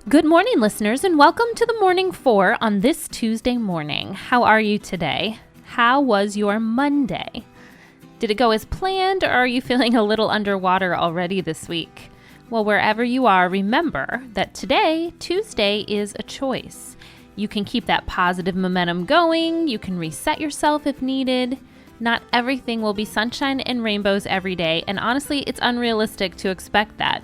Good morning, listeners, and welcome to the Morning 4 on this Tuesday morning. How are you today? How was your Monday? Did it go as planned, or are you feeling a little underwater already this week? Well, wherever you are, remember that today, Tuesday, is a choice. You can keep that positive momentum going. You can reset yourself if needed. Not everything will be sunshine and rainbows every day, and honestly, it's unrealistic to expect that.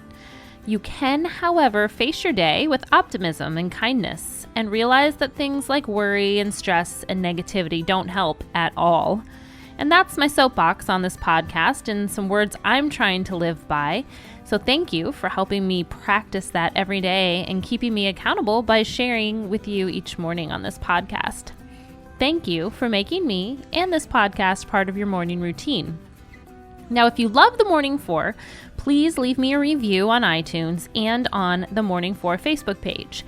You can, however, face your day with optimism and kindness and realize that things like worry and stress and negativity don't help at all. And that's my soapbox on this podcast and some words I'm trying to live by. So thank you for helping me practice that every day and keeping me accountable by sharing with you each morning on this podcast. Thank you for making me and this podcast part of your morning routine. Now, if you love the Morning 4, please leave me a review on iTunes and on the Morning 4 Facebook page.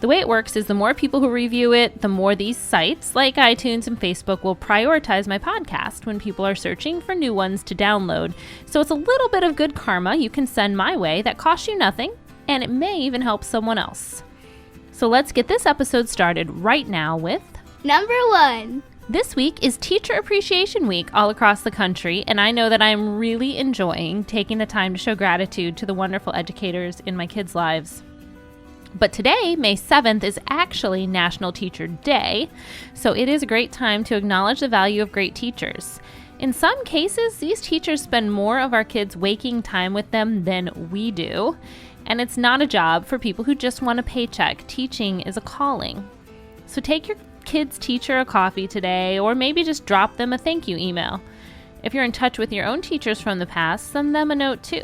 The way it works is the more people who review it, the more these sites like iTunes and Facebook will prioritize my podcast when people are searching for new ones to download. So it's a little bit of good karma you can send my way that costs you nothing, and it may even help someone else. So let's get this episode started right now with Number 1. This week is Teacher Appreciation Week all across the country, and I know that I'm really enjoying taking the time to show gratitude to the wonderful educators in my kids' lives. But today, May 7th, is actually National Teacher Day, so it is a great time to acknowledge the value of great teachers. In some cases, these teachers spend more of our kids' waking time with them than we do, and it's not a job for people who just want a paycheck. Teaching is a calling. So take your kids' teacher a coffee today, or maybe just drop them a thank you email. If you're in touch with your own teachers from the past, send them a note too.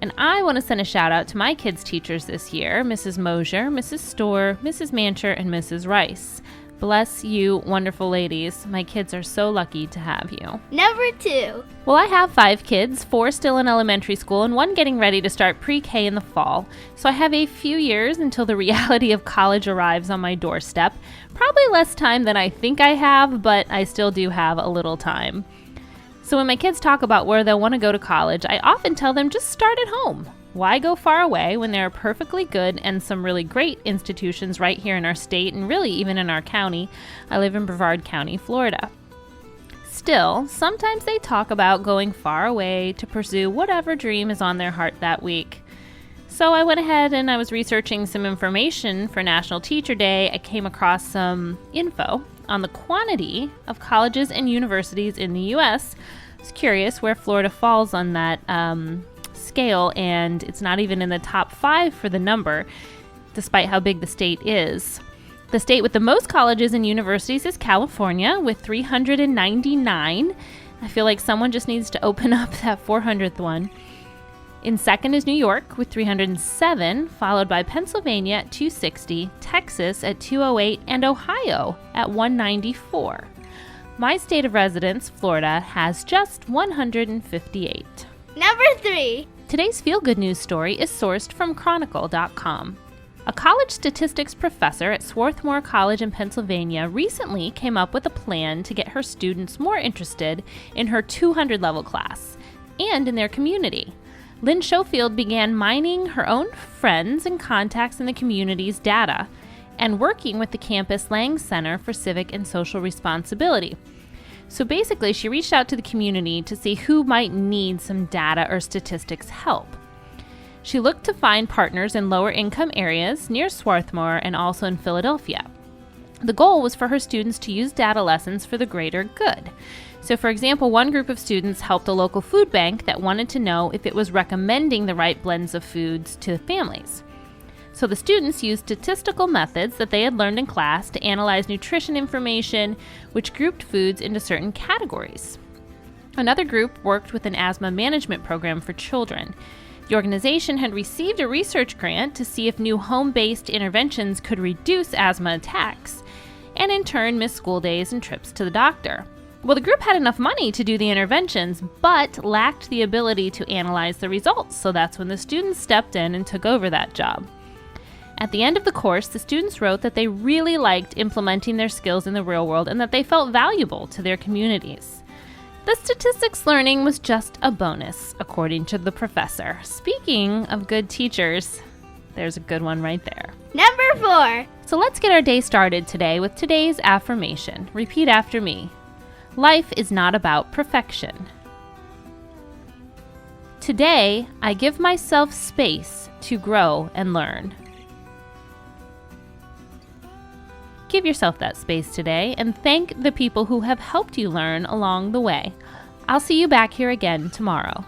And I want to send a shout out to my kids' teachers this year, Mrs. Mosier, Mrs. Storr, Mrs. Mancher, and Mrs. Rice. Bless you, wonderful ladies. My kids are so lucky to have you. Number 2. Well, I have 5 kids, 4 still in elementary school, and 1 getting ready to start pre-K in the fall. So I have a few years until the reality of college arrives on my doorstep. Probably less time than I think I have, but I still do have a little time. So when my kids talk about where they'll want to go to college, I often tell them just start at home. Why go far away when there are perfectly good and some really great institutions right here in our state and really even in our county? I live in Brevard County, Florida. Still, sometimes they talk about going far away to pursue whatever dream is on their heart that week. So I went ahead and I was researching some information for National Teacher Day. I came across some info on the quantity of colleges and universities in the U.S. I was curious where Florida falls on that scale, and it's not even in the top 5 for the number, despite how big the state is. The state with the most colleges and universities is California, with 399. I feel like someone just needs to open up that 400th one. In second is New York with 307, followed by Pennsylvania at 260, Texas at 208, and Ohio at 194. My state of residence, Florida, has just 158. Number 3. Today's feel-good news story is sourced from Chronicle.com. A college statistics professor at Swarthmore College in Pennsylvania recently came up with a plan to get her students more interested in her 200-level class and in their community. Lynn Schofield began mining her own friends and contacts in the community's data and working with the campus Lang Center for Civic and Social Responsibility. So basically, she reached out to the community to see who might need some data or statistics help. She looked to find partners in lower income areas near Swarthmore and also in Philadelphia. The goal was for her students to use data lessons for the greater good. So for example, one group of students helped a local food bank that wanted to know if it was recommending the right blends of foods to the families. So the students used statistical methods that they had learned in class to analyze nutrition information, which grouped foods into certain categories. Another group worked with an asthma management program for children. The organization had received a research grant to see if new home-based interventions could reduce asthma attacks, and in turn miss school days and trips to the doctor. Well, the group had enough money to do the interventions, but lacked the ability to analyze the results, so that's when the students stepped in and took over that job. At the end of the course, the students wrote that they really liked implementing their skills in the real world and that they felt valuable to their communities. The statistics learning was just a bonus, according to the professor. Speaking of good teachers, There's a good one right there. Number 4. So let's get our day started today with today's affirmation. Repeat after me. Life is not about perfection. Today, I give myself space to grow and learn. Give yourself that space today and thank the people who have helped you learn along the way. I'll see you back here again tomorrow.